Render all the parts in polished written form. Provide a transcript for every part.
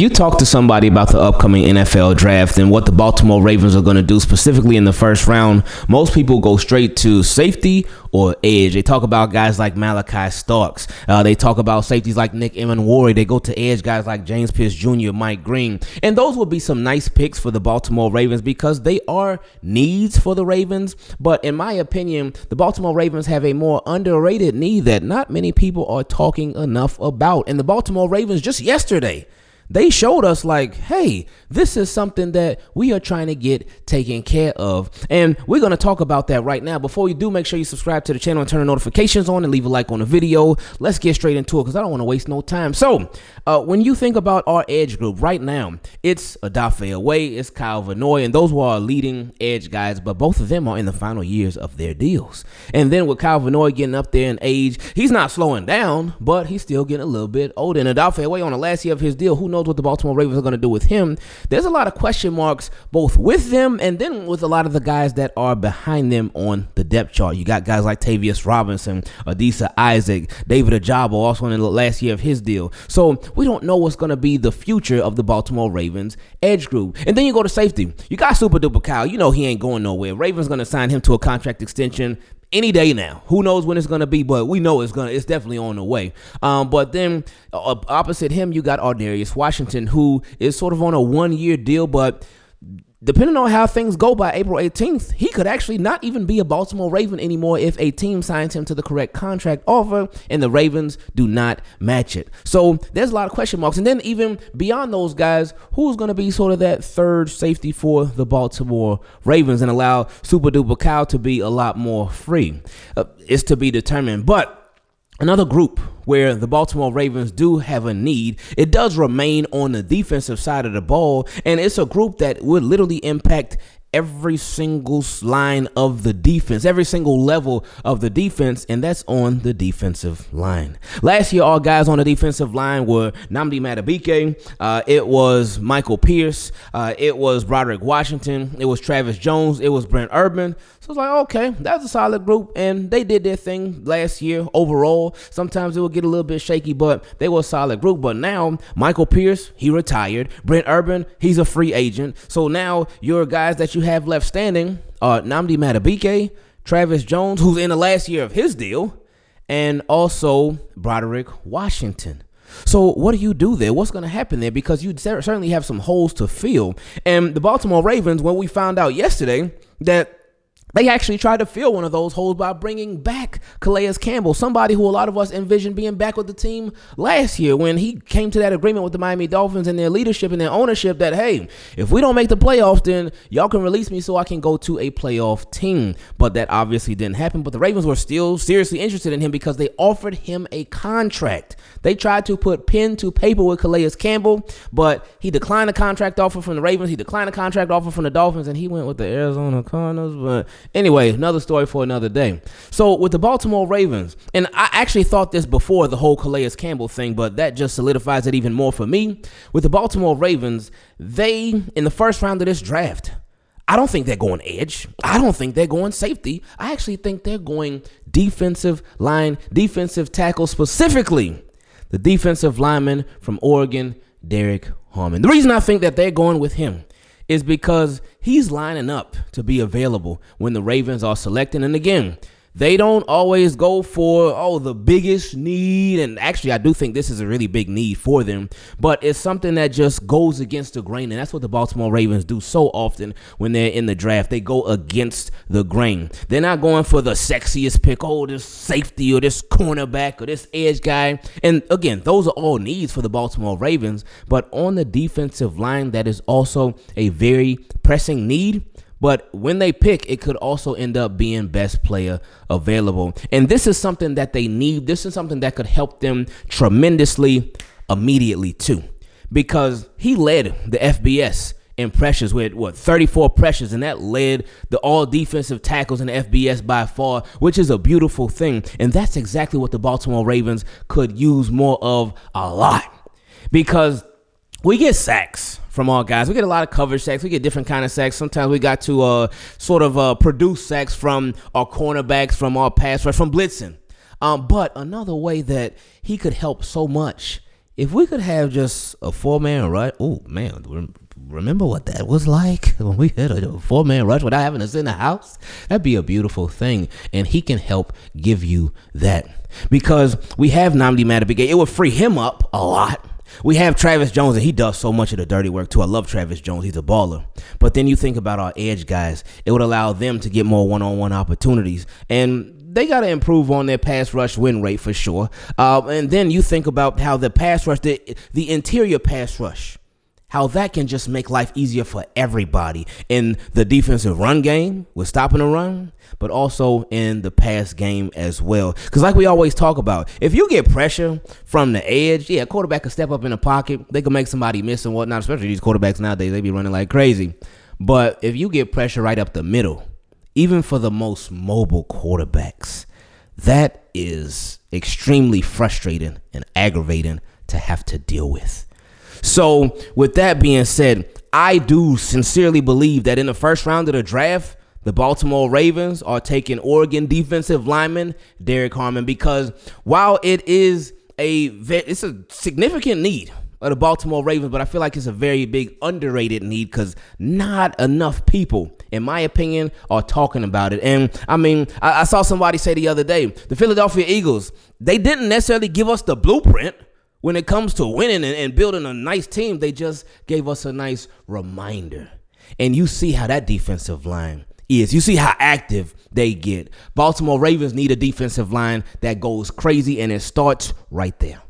If you talk to somebody about the upcoming NFL draft and what the Baltimore Ravens are going to do specifically in the first round, most people go straight to safety or edge. They talk about guys like Malachi Starks. They talk about safeties like Nick Emenwari. They go to edge guys like James Pierce Jr., Mike Green. And those would be some nice picks for the Baltimore Ravens because they are needs for the Ravens. But in my opinion, the Baltimore Ravens have a more underrated need that not many people are talking enough about. And the Baltimore Ravens just yesterday, they showed us like, hey, this is something that we are trying to get taken care of. And we're going to talk about that right now. Before you do, make sure you subscribe to the channel and turn the notifications on and leave a like on the video. Let's get straight into it because I don't want to waste no time. So when you think about our edge group right now, it's Odafe Oweh, it's Kyle Van Noy, and those were our leading edge guys, but both of them are in the final years of their deals. And then with Kyle Van Noy getting up there in age, he's not slowing down, but he's still getting a little bit older. And Odafe Oweh on the last year of his deal, who knows what the Baltimore Ravens are going to do with him. There's a lot of question marks both with them and then with a lot of the guys that are behind them on the depth chart. You got guys like Tavius Robinson, Adisa Isaac, David Ajabo, also in the last year of his deal. So we don't know what's going to be the future of the Baltimore Ravens edge group. And then you go to safety. You got Super Duper Kyle. You know he ain't going nowhere. Ravens going to sign him to a contract extension any day now. Who knows when it's going to be, but we know it's definitely on the way. But then opposite him, you got Ardarius Washington, who is sort of on a 1-year deal, but depending on how things go by April 18th, he could actually not even be a Baltimore Raven anymore if a team signs him to the correct contract offer and the Ravens do not match it. So there's a lot of question marks. And then even beyond those guys, who's going to be sort of that third safety for the Baltimore Ravens and allow Super Duper Kyle to be a lot more free? It's to be determined. But another group where the Baltimore Ravens do have a need, it does remain on the defensive side of the ball, and it's a group that would literally impact every single line of the defense, every single level of the defense, and that's on the defensive line. Last year, our guys on the defensive line were Nnamdi Madubuike, it was Michael Pierce, it was Broderick Washington, it was Travis Jones, it was Brent Urban. So it's like, okay, that's a solid group, and they did their thing last year overall. Sometimes it would get a little bit shaky, but they were a solid group. But now, Michael Pierce, he retired. Brent Urban, he's a free agent. So now your guys that you have left standing are Nnamdi Madubuike, Travis Jones, who's in the last year of his deal, and also Broderick Washington. So what do you do there? What's going to happen there? Because you certainly have some holes to fill. And the Baltimore Ravens, when we found out yesterday that they actually tried to fill one of those holes by bringing back Calais Campbell, somebody who a lot of us envisioned being back with the team last year when he came to that agreement with the Miami Dolphins and their leadership and their ownership that, hey, if we don't make the playoffs, then y'all can release me so I can go to a playoff team. But that obviously didn't happen. But the Ravens were still seriously interested in him because they offered him a contract. They tried to put pen to paper with Calais Campbell, but he declined a contract offer from the Ravens. He declined a contract offer from the Dolphins, and he went with the Arizona Cardinals. But anyway, another story for another day. So with the Baltimore Ravens, and I actually thought this before the whole Calais Campbell thing, but that just solidifies it even more for me. With the Baltimore Ravens, they, in the first round of this draft, I don't think they're going edge. I don't think they're going safety. I actually think they're going defensive line, defensive tackle, specifically the defensive lineman from Oregon, Derek Harmon. The reason I think that they're going with him is because he's lining up to be available when the Ravens are selecting. And again, they don't always go for, the biggest need. And actually, I do think this is a really big need for them. But it's something that just goes against the grain. And that's what the Baltimore Ravens do so often when they're in the draft. They go against the grain. They're not going for the sexiest pick. This safety or this cornerback or this edge guy. And again, those are all needs for the Baltimore Ravens. But on the defensive line, that is also a very pressing need. But when they pick, it could also end up being best player available. And this is something that they need. This is something that could help them tremendously immediately too. Because he led the FBS in pressures with, 34 pressures. And that led the all defensive tackles in the FBS by far, which is a beautiful thing. And that's exactly what the Baltimore Ravens could use more of a lot. Because we get sacks from our guys. We get a lot of coverage sacks. We get different kind of sacks. Sometimes we got to produce sacks from our cornerbacks, from our pass rush, from blitzing. But another way that he could help so much if we could have just a 4-man rush, oh man, remember what that was like when we had a 4-man rush without having us in the house? That'd be a beautiful thing, and he can help give you that because we have Nnamdi Madubuike. It would free him up a lot. We have Travis Jones, and he does so much of the dirty work too. I love Travis Jones. He's a baller. But then you think about our edge guys. It would allow them to get more one-on-one opportunities. And they got to improve on their pass rush win rate for sure. And then you think about how the pass rush, the interior pass rush, how that can just make life easier for everybody in the defensive run game with stopping the run, but also in the pass game as well. Because like we always talk about, if you get pressure from the edge, yeah, a quarterback can step up in the pocket. They can make somebody miss and whatnot, especially these quarterbacks nowadays. They be running like crazy. But if you get pressure right up the middle, even for the most mobile quarterbacks, that is extremely frustrating and aggravating to have to deal with. So with that being said, I do sincerely believe that in the first round of the draft, the Baltimore Ravens are taking Oregon defensive lineman Derek Harmon, because while it is it's a significant need of the Baltimore Ravens, but I feel like it's a very big underrated need because not enough people, in my opinion, are talking about it. And I mean, I saw somebody say the other day, the Philadelphia Eagles, they didn't necessarily give us the blueprint when it comes to winning and building a nice team. They just gave us a nice reminder. And you see how that defensive line is. You see how active they get. Baltimore Ravens need a defensive line that goes crazy, and it starts right there.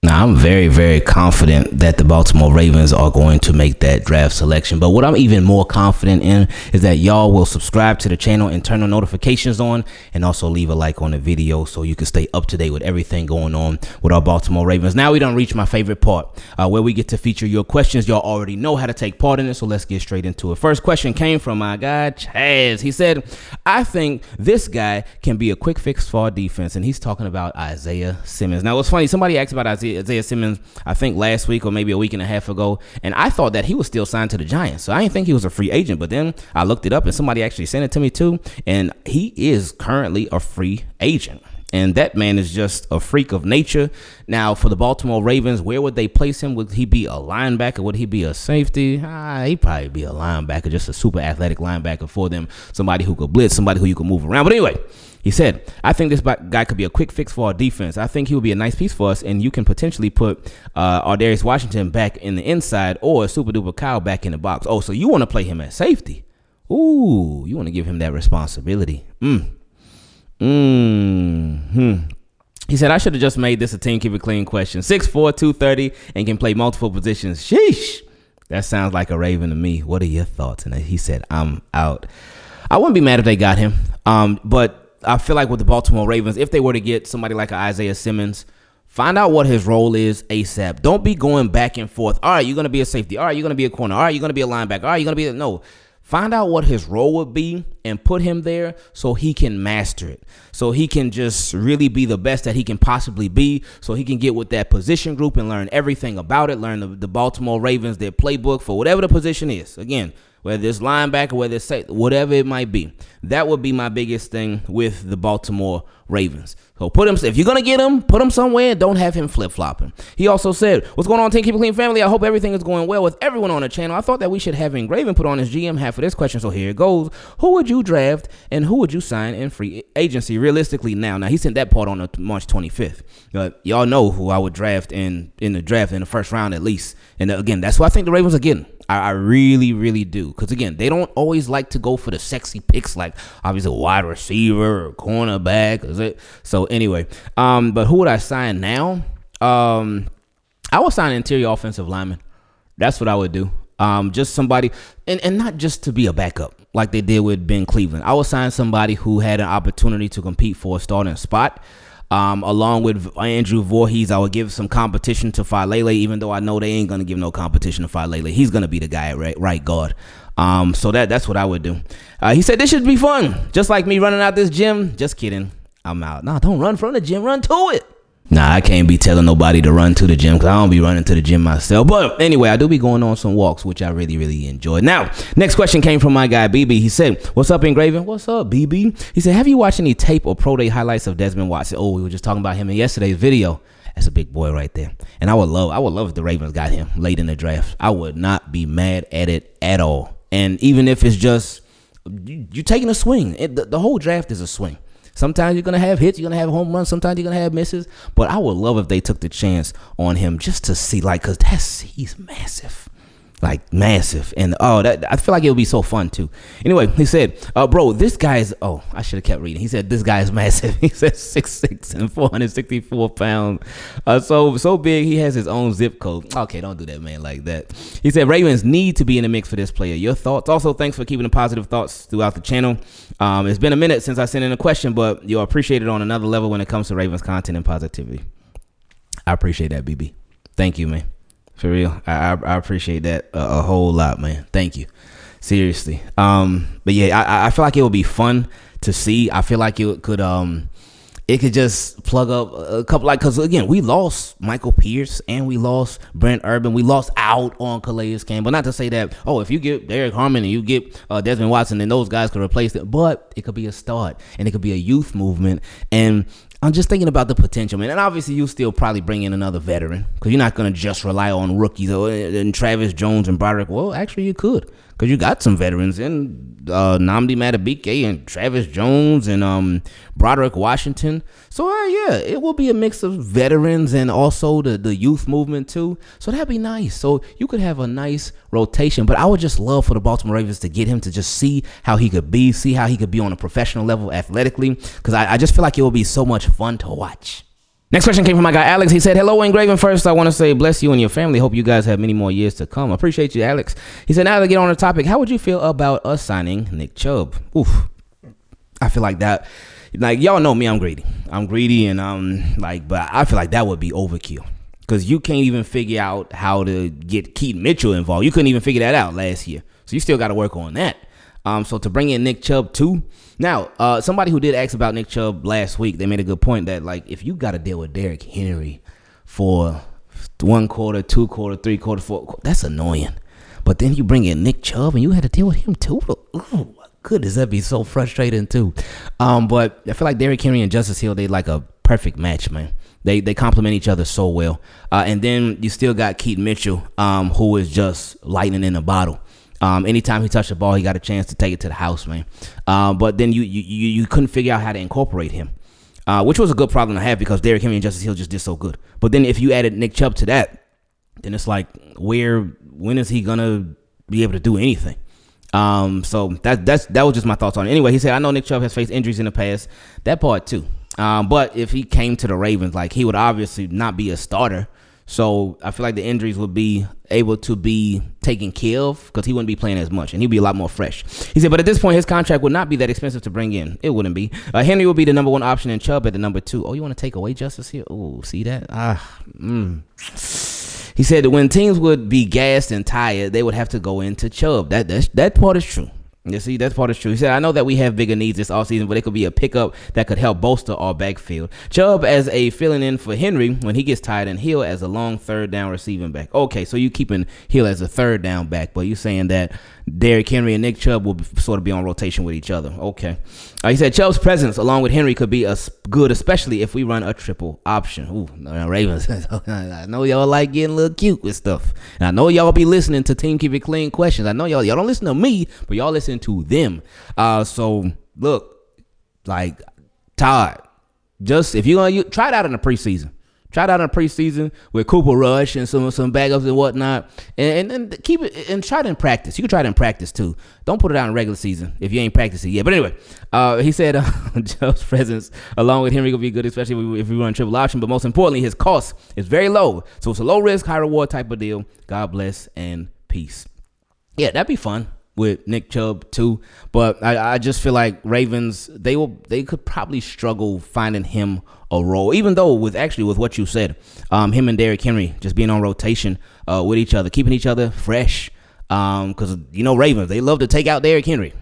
Now, I'm very, very confident that the Baltimore Ravens are going to make that draft selection. But what I'm even more confident in is that y'all will subscribe to the channel and turn the notifications on, and also leave a like on the video so you can stay up to date with everything going on with our Baltimore Ravens. Now we done reached my favorite part, where we get to feature your questions. Y'all already know how to take part in it, so let's get straight into it. First question came from my guy, Chaz. He said, I think this guy can be a quick fix for our defense, and he's talking about Isaiah Simmons. Now, what's funny, somebody asked about Isaiah Simmons, I think last week or maybe a week and a half ago, and I thought that he was still signed to the Giants, so I didn't think he was a free agent. But then I looked it up, and somebody actually sent it to me too, and he is currently a free agent. And that man is just a freak of nature. Now, for the Baltimore Ravens, where would they place him? Would he be a linebacker? Would he be a safety? He'd probably be a linebacker, just a super athletic linebacker for them. Somebody who could blitz, somebody who you could move around. But anyway, he said, I think this guy could be a quick fix for our defense. I think he would be a nice piece for us, and you can potentially put Ardarius Washington back in the inside or Super Duper Kyle back in the box. Oh, so you want to play him at safety? Ooh, you want to give him that responsibility. He said, I should have just made this a Team Keep It Clean question. 6'4", 230, and can play multiple positions. Sheesh. That sounds like a Raven to me. What are your thoughts? And he said, I'm out. I wouldn't be mad if they got him. But I feel like with the Baltimore Ravens, if they were to get somebody like Isaiah Simmons, find out what his role is ASAP. Don't be going back and forth. All right, you're going to be a safety. All right, you're going to be a corner. All right, you're going to be a linebacker. All right, you're going to be no. Find out what his role would be and put him there so he can master it. So he can just really be the best that he can possibly be. So he can get with that position group and learn everything about it. Learn the Baltimore Ravens, their playbook for whatever the position is. Again, whether it's linebacker, whether it's safety, whatever it might be. That would be my biggest thing with the Baltimore Ravens. So put him, if you're going to get him, put him somewhere and don't have him flip-flopping. He also said, what's going on, Team Keep It Clean family? I hope everything is going well with everyone on the channel. I thought that we should have Ingraven put on his GM hat for this question, so here it goes. Who would you draft and who would you sign in free agency realistically now? Now, he sent that part on March 25th. But y'all know who I would draft in the draft in the first round at least. And again, that's what I think the Ravens are getting. I really, really do. Because, again, they don't always like to go for the sexy picks like, obviously, a wide receiver or cornerback. So, anyway. But who would I sign now? I would sign an interior offensive lineman. That's what I would do. Just somebody, and not just to be a backup like they did with Ben Cleveland. I would sign somebody who had an opportunity to compete for a starting spot. Along with Andrew Voorhees, I would give some competition to Falele, even though I know they ain't going to give no competition to Falele. He's going to be the guy at right guard. So that's what I would do. He said, this should be fun. Just like me running out this gym. Just kidding. I'm out. No, don't run from the gym. Run to it. Nah, I can't be telling nobody to run to the gym because I don't be running to the gym myself. But anyway, I do be going on some walks, which I really, really enjoy. Now, next question came from my guy, BB. He said, what's up, Ingraven? What's up, BB? He said, have you watched any tape or pro day highlights of Desmond Watson? Oh, we were just talking about him in yesterday's video. That's a big boy right there. And I would love if the Ravens got him late in the draft. I would not be mad at it at all. And even if it's just you taking a swing, the whole draft is a swing. Sometimes you're going to have hits, you're going to have home runs, sometimes you're going to have misses. But I would love if they took the chance on him just to see, like, because he's massive. Like, massive. And, I feel like it would be so fun, too. Anyway, he said, bro, this guy is, I should have kept reading. He said, this guy is massive. He said 6'6" and 464 pounds. So big, he has his own zip code. Okay, don't do that, man, like that. He said, Ravens need to be in the mix for this player. Your thoughts? Also, thanks for keeping the positive thoughts throughout the channel. It's been a minute since I sent in a question, but you're appreciated on another level when it comes to Ravens content and positivity. I appreciate that, BB. Thank you, man. For real, I appreciate that a whole lot, man. Thank you, seriously. But yeah, I feel like it would be fun to see. I feel like it could just plug up a couple, like, because again, we lost Michael Pierce and we lost Brent Urban. We lost out on Calais Campbell. Not to say that if you get Derek Harmon and you get Desmond Watson, then those guys could replace it. But it could be a start, and it could be a youth movement. And I'm just thinking about the potential, man. And obviously, you still probably bring in another veteran because you're not going to just rely on rookies and Travis Jones and Broderick. Well, actually, you could because you got some veterans in Nnamdi Madubuike and Travis Jones and Broderick Washington. So, yeah, it will be a mix of veterans and also the youth movement, too. So, that'd be nice. So, you could have a nice rotation. But I would just love for the Baltimore Ravens to get him to just see how he could be, on a professional level athletically, because I just feel like it will be so much fun to watch. Next question came from my guy Alex. He said, hello, Ingraven. First, I want to say bless you and your family. Hope you guys have many more years to come. Appreciate you, Alex. He said, now to get on the topic, how would you feel about us signing Nick Chubb? Oof. I feel like that, like, y'all know me, I'm greedy. And but I feel like that would be overkill. Because you can't even figure out how to get Keaton Mitchell involved. You couldn't even figure that out last year. So you still got to work on that. So to bring in Nick Chubb too. Now, somebody who did ask about Nick Chubb last week, they made a good point that, like, if you got to deal with Derrick Henry for 1 quarter, 2 quarter, 3 quarter, 4, that's annoying. But then you bring in Nick Chubb and you had to deal with him too. Oh my goodness, that'd be so frustrating too. But I feel like Derrick Henry and Justice Hill, they like a perfect match, man. They complement each other so well. And then you still got Keaton Mitchell, who is just lightning in a bottle. Anytime he touched the ball, he got a chance to take it to the house, man. But then you couldn't figure out how to incorporate him, which was a good problem to have because Derrick Henry and Justice Hill just did so good. But then if you added Nick Chubb to that, then it's like, when is he gonna be able to do anything? So that was just my thoughts on it. Anyway, he said, I know Nick Chubb has faced injuries in the past. That part too. But if he came to the Ravens, like, he would obviously not be a starter. So I feel like the injuries would be able to be taken care of because he wouldn't be playing as much and he'd be a lot more fresh. He said, but at this point, his contract would not be that expensive to bring in. It wouldn't be. Henry would be the number 1 option and Chubb at the number 2. Oh, you want to take away Justice here? Oh, see that? He said that when teams would be gassed and tired, they would have to go into Chubb. That part is true. You see, that part is true. He said, I know that we have bigger needs this offseason, but it could be a pickup that could help bolster our backfield. Chubb as a filling in for Henry when he gets tired, and Hill as a long third down receiving back. Okay, so you keeping Hill as a third down back, but you saying that Derrick Henry and Nick Chubb will sort of be on rotation with each other. Okay. He said Chubb's presence along with Henry could be good, especially if we run a triple option. Ooh, Ravens. I know y'all like getting a little cute with stuff. And I know y'all be listening to Team Keep It Clean questions. I know y'all don't listen to me, but y'all listen to them. So look, like, Todd, just if you're gonna try it out in the preseason. Try it out in the preseason with Cooper Rush and some backups and whatnot, and keep it and try it in practice. You can try it in practice too. Don't put it out in regular season if you ain't practicing yet. But anyway, he said Chubb's presence along with Henry will be good, especially if we run triple option. But most importantly, his cost is very low, so it's a low risk, high reward type of deal. God bless and peace. Yeah, that'd be fun with Nick Chubb too, but I just feel like Ravens they could probably struggle finding him a role, even though with what you said, him and Derrick Henry just being on rotation with each other, keeping each other fresh, because Ravens, they love to take out Derrick Henry,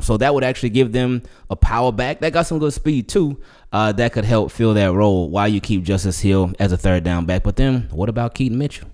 so that would actually give them a power back that got some good speed too, that could help fill that role while you keep Justice Hill as a third down back. But then what about Keaton Mitchell?